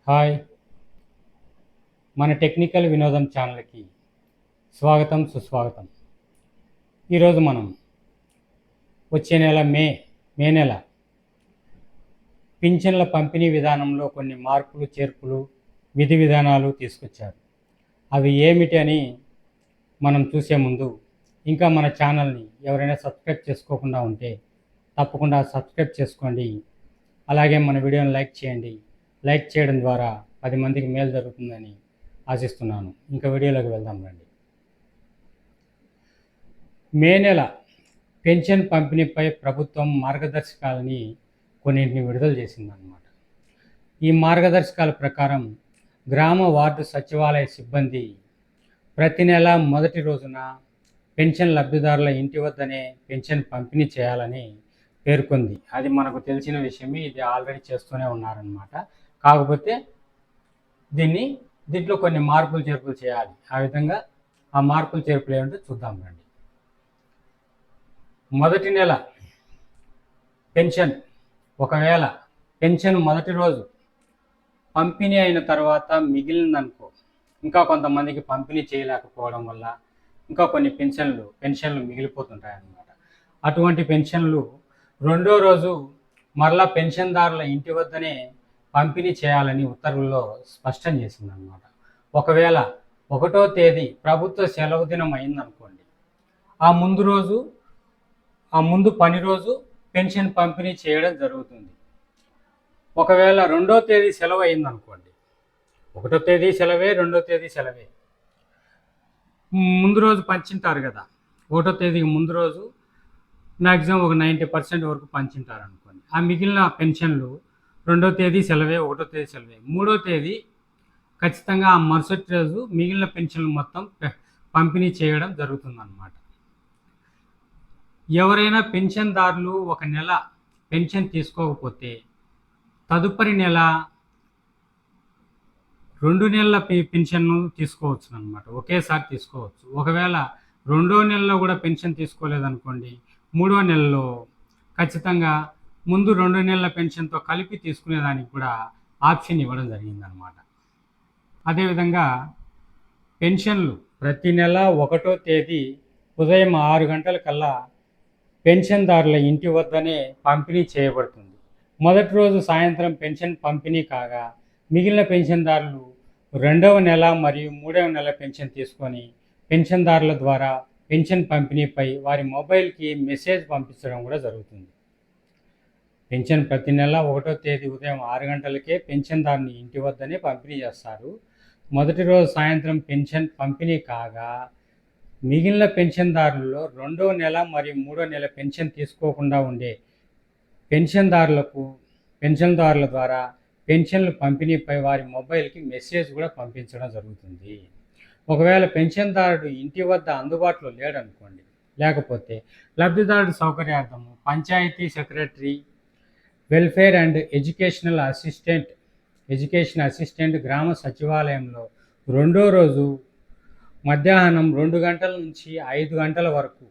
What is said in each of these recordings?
Hi, మన technical వినోదం ఛానల్కి స్వాగతం సుస్వాగతం. ఈరోజు మనం వచ్చే నెల మే నెల పింఛన్ల పంపిణీ విధానంలో కొన్ని మార్పులు చేర్పులు విధి విధానాలు తీసుకొచ్చారు. అవి ఏమిటి అని మనం చూసే ముందు ఇంకా మన ఛానల్ని ఎవరైనా సబ్స్క్రైబ్ చేసుకోకుండా ఉంటే తప్పకుండా సబ్స్క్రైబ్ చేసుకోండి. అలాగే మన వీడియోని లైక్ చేయండి. లైక్ చేయడం ద్వారా 10 మందికి మేలు జరుగుతుందని ఆశిస్తున్నాను. ఇంకా వీడియోలోకి వెళ్దాం రండి. మే నెల పెన్షన్ పంపిణీపై ప్రభుత్వం మార్గదర్శకాలని కొన్నింటిని విడుదల చేసిందన్నమాట. ఈ మార్గదర్శకాల ప్రకారం గ్రామ వార్డు సచివాలయ సిబ్బంది ప్రతి నెల మొదటి రోజున పెన్షన్ లబ్ధిదారుల ఇంటి వద్దనే పెన్షన్ పంపిణీ చేయాలని పేర్కొంది. అది మనకు తెలిసిన విషయమే, ఇది ఆల్రెడీ చేస్తూనే ఉన్నారన్నమాట. కాకపోతే దీంట్లో కొన్ని మార్పులు చేర్పులు చేయాలి. ఆ విధంగా ఆ మార్పులు చేర్పులు ఏమిటో చూద్దాం రండి. మొదటి నెల పెన్షన్, ఒకవేళ పెన్షన్ మొదటి రోజు పంపిణీ అయిన తర్వాత మిగిలిందనుకో, ఇంకా కొంతమందికి పంపిణీ చేయలేకపోవడం వల్ల ఇంకా కొన్ని పెన్షన్లు మిగిలిపోతుంటాయి అన్నమాట. అటువంటి పెన్షన్లు రెండో రోజు మరలా పెన్షన్దారుల ఇంటి వద్దనే పంపిణీ చేయాలని ఉత్తర్వుల్లో స్పష్టం చేసిందన్నమాట. ఒకవేళ 1వ తేదీ ప్రభుత్వ సెలవు దినం అయిందనుకోండి, ఆ ముందు పని రోజు పెన్షన్ పంపిణీ చేయడం జరుగుతుంది. ఒకవేళ 2వ తేదీ సెలవు అయిందనుకోండి, 1వ తేదీ సెలవే, 2వ తేదీ సెలవే, ముందు రోజు పంచుంటారు కదా, 1వ తేదీకి ముందు రోజు మ్యాక్సిమం ఒక 90% వరకు పంచుంటారు అనుకోండి. ఆ మిగిలిన పెన్షన్లు 2వ తేదీ సెలవే, 1వ తేదీ సెలవే, 3వ తేదీ ఖచ్చితంగా ఆ మరుసటి రోజు మిగిలిన పెన్షన్లు మొత్తం పంపిణీ చేయడం జరుగుతుందన్నమాట. ఎవరైనా పెన్షన్దారులు ఒక నెల పెన్షన్ తీసుకోకపోతే తదుపరి నెల 2 నెలల పెన్షన్ను తీసుకోవచ్చు అన్నమాట. ఒకేసారి తీసుకోవచ్చు. ఒకవేళ 2వ నెలలో కూడా పెన్షన్ తీసుకోలేదనుకోండి, 3వ నెలలో ఖచ్చితంగా ముందు 2 నెలల పెన్షన్తో కలిపి తీసుకునేదానికి కూడా ఆప్షన్ ఇవ్వడం జరిగిందనమాట. అదేవిధంగా పెన్షన్లు ప్రతి నెల 1వ తేదీ ఉదయం 6 గంటల కల్లా పెన్షన్దారుల ఇంటి వద్దనే పంపిణీ చేయబడుతుంది. మొదటి రోజు సాయంత్రం పెన్షన్ పంపిణీ కాగా మిగిలిన పెన్షన్దారులు 2వ నెల మరియు 3వ నెల పెన్షన్ తీసుకొని పెన్షన్దారుల ద్వారా పెన్షన్ పంపిణీపై వారి మొబైల్కి మెసేజ్ పంపించడం కూడా జరుగుతుంది. పెన్షన్ ప్రతి నెల 1వ తేదీ ఉదయం 6 గంటలకే పెన్షన్దారుని ఇంటి వద్దనే పంపిణీ చేస్తారు. మొదటి రోజు సాయంత్రం పెన్షన్ పంపిణీ కాగా మిగిలిన పెన్షన్దారులలో 2వ నెల మరియు 3వ నెల పెన్షన్ తీసుకోకుండా ఉండే పెన్షన్దారుల ద్వారా పెన్షన్లు పంపిణీపై వారి మొబైల్కి మెసేజ్ కూడా పంపించడం జరుగుతుంది. ఒకవేళ పెన్షన్దారుడు ఇంటి వద్ద అందుబాటులో లేడనుకోండి, లేకపోతే లబ్ధిదారుడి సౌకర్యార్థము panchayat secretary, welfare and education assistant గ్రామ సచివాలయంలో 2వ రోజు మధ్యాహ్నం 2 గంటల నుంచి 5 గంటల వరకు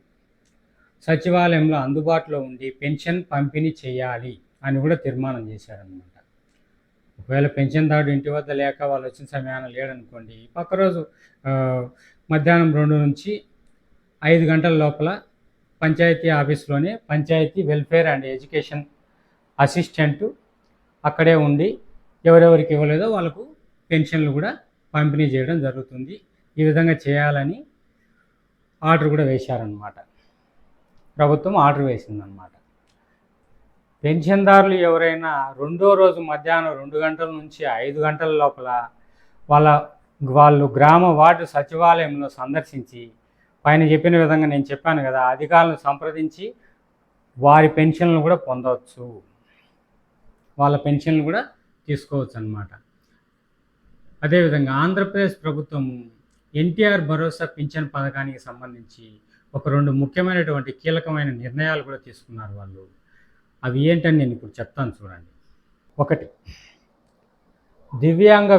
సచివాలయంలో అందుబాటులో ఉండి పెన్షన్ పంపిణీ చేయాలి అని కూడా తీర్మానం చేశారనమాట. ఒకవేళ పెన్షన్దారుడు ఇంటి వద్ద లేక వాళ్ళు వచ్చిన సమయాన్ని లేడనుకోండి, పక్క రోజు మధ్యాహ్నం 2 నుంచి 5 గంటల లోపల పంచాయతీ ఆఫీస్లోనే panchayati welfare and education assistant అక్కడే ఉండి ఎవరెవరికి ఇవ్వలేదో వాళ్ళకు పెన్షన్లు కూడా పంపిణీ చేయడం జరుగుతుంది. ఈ విధంగా చేయాలని ఆర్డర్ కూడా వేశారనమాట. ప్రభుత్వం ఆర్డర్ వేసిందనమాట. పెన్షన్దారులు ఎవరైనా 2వ రోజు మధ్యాహ్నం 2 గంటల నుంచి 5 గంటల లోపల వాళ్ళు గ్రామ వార్డు సచివాలయంలో సందర్శించి పైన చెప్పిన విధంగా నేను చెప్పాను కదా, అధికారులను సంప్రదించి వారి పెన్షన్లు కూడా పొందవచ్చు, వాళ్ళ పెన్షన్లు కూడా తీసుకోవచ్చు అన్నమాట. అదేవిధంగా ఆంధ్రప్రదేశ్ ప్రభుత్వము ఎన్టీఆర్ భరోసా పింఛన్ పథకానికి సంబంధించి ఒక 2 ముఖ్యమైనటువంటి కీలకమైన నిర్ణయాలు కూడా తీసుకున్నారు వాళ్ళు. అవి ఏంటని నేను ఇప్పుడు చెప్తాను చూడండి. 1, దివ్యాంగ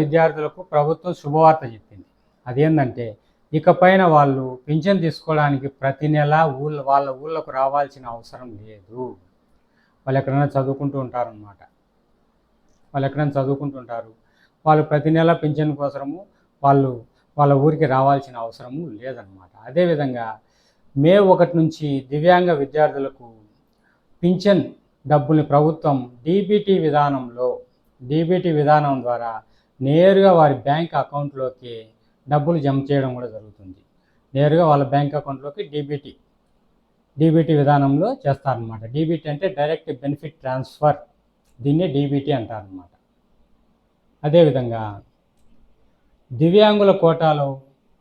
విద్యార్థులకు ప్రభుత్వం శుభవార్త చెప్పింది. అదేంటంటే ఇకపైన వాళ్ళు పింఛన్ తీసుకోవడానికి ప్రతి నెల వాళ్ళ ఊళ్ళకు రావాల్సిన అవసరం లేదు. వాళ్ళు ఎక్కడైనా చదువుకుంటూ ఉంటారనమాట. వాళ్ళు ప్రతి నెల పింఛన్ కోసము వాళ్ళు వాళ్ళ ఊరికి రావాల్సిన అవసరము లేదనమాట. అదేవిధంగా మే 1 నుంచి దివ్యాంగ విద్యార్థులకు పింఛన్ డబ్బుల్ని ప్రభుత్వం డీబీటీ విధానం ద్వారా నేరుగా వారి బ్యాంక్ అకౌంట్లోకి డబ్బులు జమ చేయడం కూడా జరుగుతుంది. నేరుగా వాళ్ళ బ్యాంక్ అకౌంట్లోకి డీబీటీ విధానంలో చేస్తారనమాట. డీబీటీ అంటే డైరెక్ట్ బెనిఫిట్ ట్రాన్స్ఫర్, దీన్నే డీబీటీ అంటారనమాట. అదేవిధంగా దివ్యాంగుల కోటాలో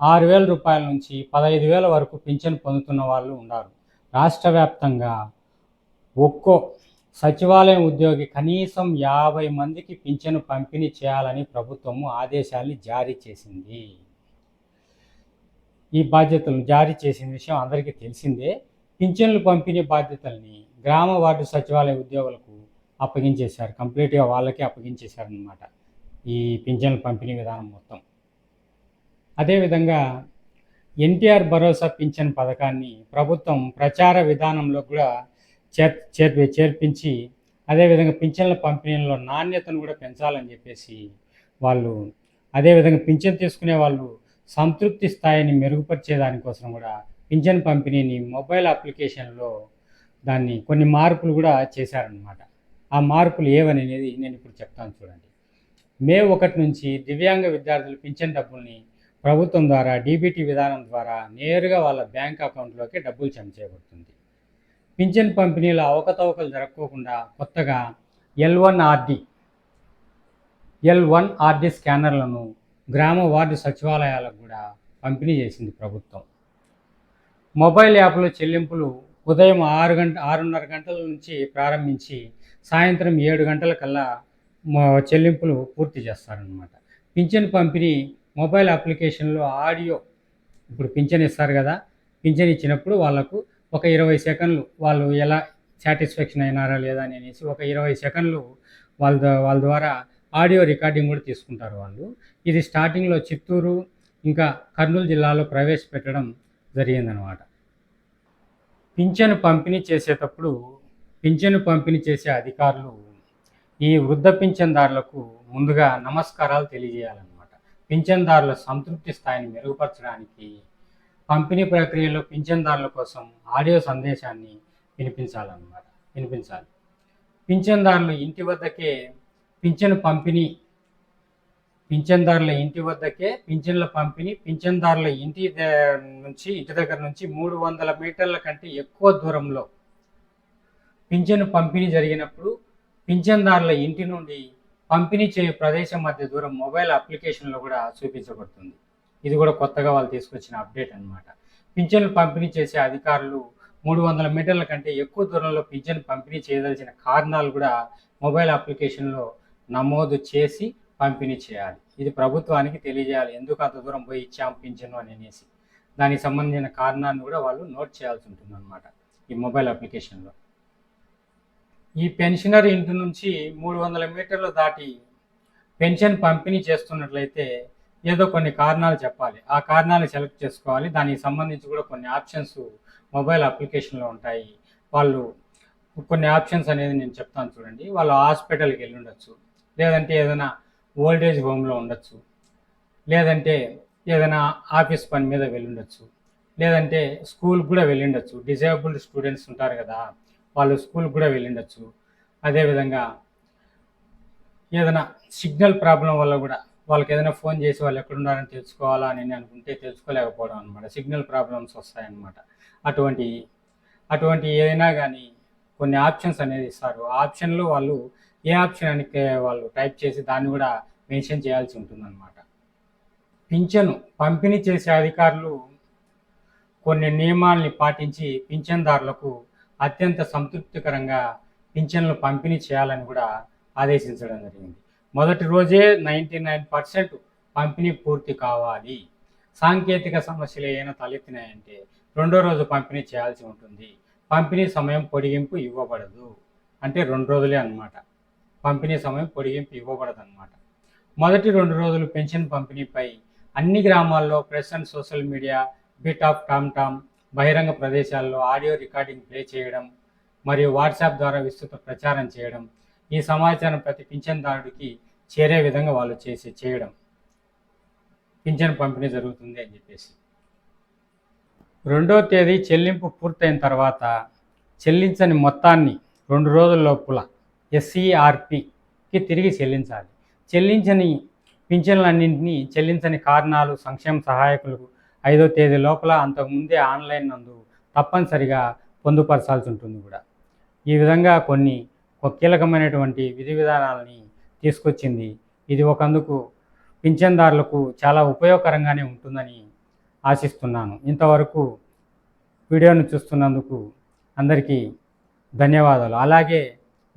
6,000 రూపాయల నుంచి 15,000 వరకు పింఛన్ పొందుతున్న వాళ్ళు ఉన్నారు. రాష్ట్ర వ్యాప్తంగా ఒక్కో సచివాలయం ఉద్యోగి కనీసం 50 మందికి పింఛను పంపిణీ చేయాలని ప్రభుత్వము ఆదేశాన్ని జారీ చేసింది. ఈ బాధ్యతలను జారీ చేసిన విషయం అందరికీ తెలిసిందే. పింఛన్లు పంపిణీ బాధ్యతల్ని గ్రామ వార్డు సచివాలయ ఉద్యోగులకు అప్పగించేశారు. కంప్లీట్గా వాళ్ళకే అప్పగించేశారనమాట ఈ పింఛన్ల పంపిణీ విధానం మొత్తం. అదేవిధంగా ఎన్టీఆర్ భరోసా పింఛన్ పథకాన్ని ప్రభుత్వం ప్రచార విధానంలో కూడా చేర్పించి అదేవిధంగా పింఛన్ల పంపిణీలో నాణ్యతను కూడా పెంచాలని చెప్పేసి వాళ్ళు, అదేవిధంగా పింఛన్ తీసుకునే వాళ్ళు సంతృప్తి స్థాయిని మెరుగుపరిచే దానికోసం కూడా పింఛన్ పంపిణీని మొబైల్ అప్లికేషన్లో దాన్ని కొన్ని మార్పులు కూడా చేశారనమాట. ఆ మార్పులు ఏవనేది నేను ఇప్పుడు చెప్తాను చూడండి. మే 1 నుంచి దివ్యాంగ విద్యార్థుల పింఛన్ డబ్బుల్ని ప్రభుత్వం ద్వారా డీబీటీ విధానం ద్వారా నేరుగా వాళ్ళ బ్యాంక్ అకౌంట్లోకి డబ్బులు జమ చేయబడుతుంది. పింఛన్ పంపిణీలో అవకతవకలు జరగకోకుండా కొత్తగా L1RD స్కానర్లను గ్రామ వార్డు సచివాలయాలకు కూడా పంపిణీ చేసింది ప్రభుత్వం. మొబైల్ యాప్లో చెల్లింపులు ఉదయం 6:30 గంటల నుంచి ప్రారంభించి సాయంత్రం 7 గంటల కల్లా చెల్లింపులు పూర్తి చేస్తారనమాట. పింఛన్ పంపిణీ మొబైల్ అప్లికేషన్లో ఆడియో, ఇప్పుడు పింఛన్ ఇస్తారు కదా, పింఛన్ ఇచ్చినప్పుడు వాళ్ళకు ఒక 20 సెకండ్లు వాళ్ళు ఎలా సాటిస్ఫాక్షన్ అయినారా లేదా అనేసి ఒక 20 సెకండ్లు వాళ్ళ ద్వారా ఆడియో రికార్డింగ్ కూడా తీసుకుంటారు వాళ్ళు. ఇది స్టార్టింగ్లో చిత్తూరు ఇంకా కర్నూలు జిల్లాలో ప్రవేశపెట్టడం జరిగిందనమాట. పింఛను పంపిణీ చేసే అధికారులు ఈ వృద్ధ పింఛన్దారులకు ముందుగా నమస్కారాలు తెలియజేయాలన్నమాట. పింఛన్దారుల సంతృప్తి స్థాయిని మెరుగుపరచడానికి పంపిణీ ప్రక్రియలో పింఛన్దారుల కోసం ఆడియో సందేశాన్ని వినిపించాలి. పింఛన్దారుల ఇంటి వద్దకే పింఛన్ల పంపిణీ, పింఛన్దారుల ఇంటి దగ్గర నుంచి 300 మీటర్ల కంటే ఎక్కువ దూరంలో పింఛను పంపిణీ జరిగినప్పుడు పింఛన్దారుల ఇంటి నుండి పంపిణీ చేయు ప్రదేశం మధ్య దూరం మొబైల్ అప్లికేషన్లో కూడా చూపించబడుతుంది. ఇది కూడా కొత్తగా వాళ్ళు తీసుకొచ్చిన అప్డేట్ అనమాట. పింఛన్లు పంపిణీ చేసే అధికారులు 300 మీటర్ల కంటే ఎక్కువ దూరంలో పింఛన్ పంపిణీ చేయదలిచిన కారణాలు కూడా మొబైల్ అప్లికేషన్లో నమోదు చేసి పంపిణీ చేయాలి. ఇది ప్రభుత్వానికి తెలియజేయాలి, ఎందుకు అంత దూరం పోయి ఇచ్చాము పింఛను అనేసి. దానికి సంబంధించిన కారణాన్ని కూడా వాళ్ళు నోట్ చేయాల్సి ఉంటుంది అన్నమాట ఈ మొబైల్ అప్లికేషన్లో. ఈ పెన్షనర్ ఇంటి నుంచి 300 మీటర్లు దాటి పెన్షన్ పంపిణీ చేస్తున్నట్లయితే ఏదో కొన్ని కారణాలు చెప్పాలి, ఆ కారణాలు సెలెక్ట్ చేసుకోవాలి. దానికి సంబంధించి కూడా కొన్ని ఆప్షన్స్ మొబైల్ అప్లికేషన్లో ఉంటాయి. వాళ్ళు కొన్ని ఆప్షన్స్ అనేది నేను చెప్తాను చూడండి. వాళ్ళు హాస్పిటల్కి వెళ్ళి ఉండొచ్చు, లేదంటే ఏదైనా ఓల్డేజ్ హోమ్లో ఉండొచ్చు, లేదంటే ఏదైనా ఆఫీస్ పని మీద వెళ్ళుండొచ్చు, లేదంటే స్కూల్కి కూడా వెళ్ళిండొచ్చు. డిజేబుల్డ్ స్టూడెంట్స్ ఉంటారు కదా, వాళ్ళు స్కూల్కి కూడా వెళ్ళిండొచ్చు. అదేవిధంగా ఏదైనా సిగ్నల్ ప్రాబ్లం వల్ల కూడా వాళ్ళకి ఏదైనా ఫోన్ చేసి వాళ్ళు ఎక్కడున్నారని తెలుసుకోవాలా అని అనుకుంటే తెలుసుకోలేకపోవడం అనమాట. సిగ్నల్ ప్రాబ్లమ్స్ వస్తాయన్నమాట. అటువంటి ఏదైనా కానీ కొన్ని ఆప్షన్స్ అనేది ఇస్తారు. ఆ ఆప్షన్లో వాళ్ళు ఏ ఆప్షన్ అని వాళ్ళు టైప్ చేసి దాన్ని కూడా మెన్షన్ చేయాల్సి ఉంటుందన్నమాట. పింఛను పంపిణీ చేసే అధికారులు కొన్ని నియమాల్ని పాటించి పింఛన్దారులకు అత్యంత సంతృప్తికరంగా పింఛన్లు పంపిణీ చేయాలని కూడా ఆదేశించడం జరిగింది. మొదటి రోజే 99% పంపిణీ పూర్తి కావాలి. సాంకేతిక సమస్యలు ఏమైనా తలెత్తినాయంటే రెండో రోజు పంపిణీ చేయాల్సి ఉంటుంది. పంపిణీ సమయం పొడిగింపు ఇవ్వబడదు, అంటే 2 రోజులే అన్నమాట. పంపిణీ సమయం పొడిగింపు ఇవ్వబడదు అన్నమాట. మొదటి 2 రోజులు పెన్షన్ పంపిణీపై అన్ని గ్రామాల్లో press and social media, bit of Tom బహిరంగ ప్రదేశాల్లో ఆడియో రికార్డింగ్ ప్లే చేయడం మరియు వాట్సాప్ ద్వారా విస్తృత ప్రచారం చేయడం, ఈ సమాచారం ప్రతి పింఛన్దారుడికి చేరే విధంగా వాళ్ళు చేయడం పింఛన్ పంపిణీ జరుగుతుంది అని చెప్పేసి. 2వ తేదీ చెల్లింపు పూర్తయిన తర్వాత చెల్లించని మొత్తాన్ని 2 రోజుల లోపల SCRPకి తిరిగి చెల్లించాలి. చెల్లించని పింఛన్లన్నింటినీ చెల్లించని కారణాలు, సంక్షేమ సహాయకులకు 5వ తేదీ లోపల అంతకుముందే ఆన్లైన్ నందు తప్పనిసరిగా పొందుపరచాల్సి ఉంటుంది కూడా. ఈ విధంగా కొన్ని కీలకమైనటువంటి విధి విధానాలని తీసుకొచ్చింది. ఇది ఒకందుకు పింఛన్దారులకు చాలా ఉపయోగకరంగానే ఉంటుందని ఆశిస్తున్నాను. ఇంతవరకు వీడియోను చూస్తున్నందుకు అందరికీ ధన్యవాదాలు. అలాగే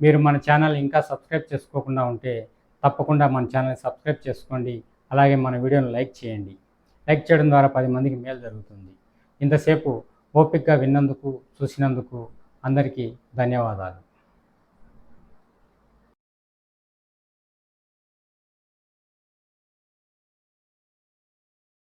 మీరు మన ఛానల్ ఇంకా సబ్స్క్రైబ్ చేసుకోకుండా ఉంటే తప్పకుండా మన ఛానల్ సబ్స్క్రైబ్ చేసుకోండి. అలాగే మన వీడియోను లైక్ చేయండి. లైక్ చేయడం ద్వారా 10 మందికి మేలు జరుగుతుంది. ఇంతసేపు ఓపికగా విన్నందుకు, చూసినందుకు అందరికీ ధన్యవాదాలు.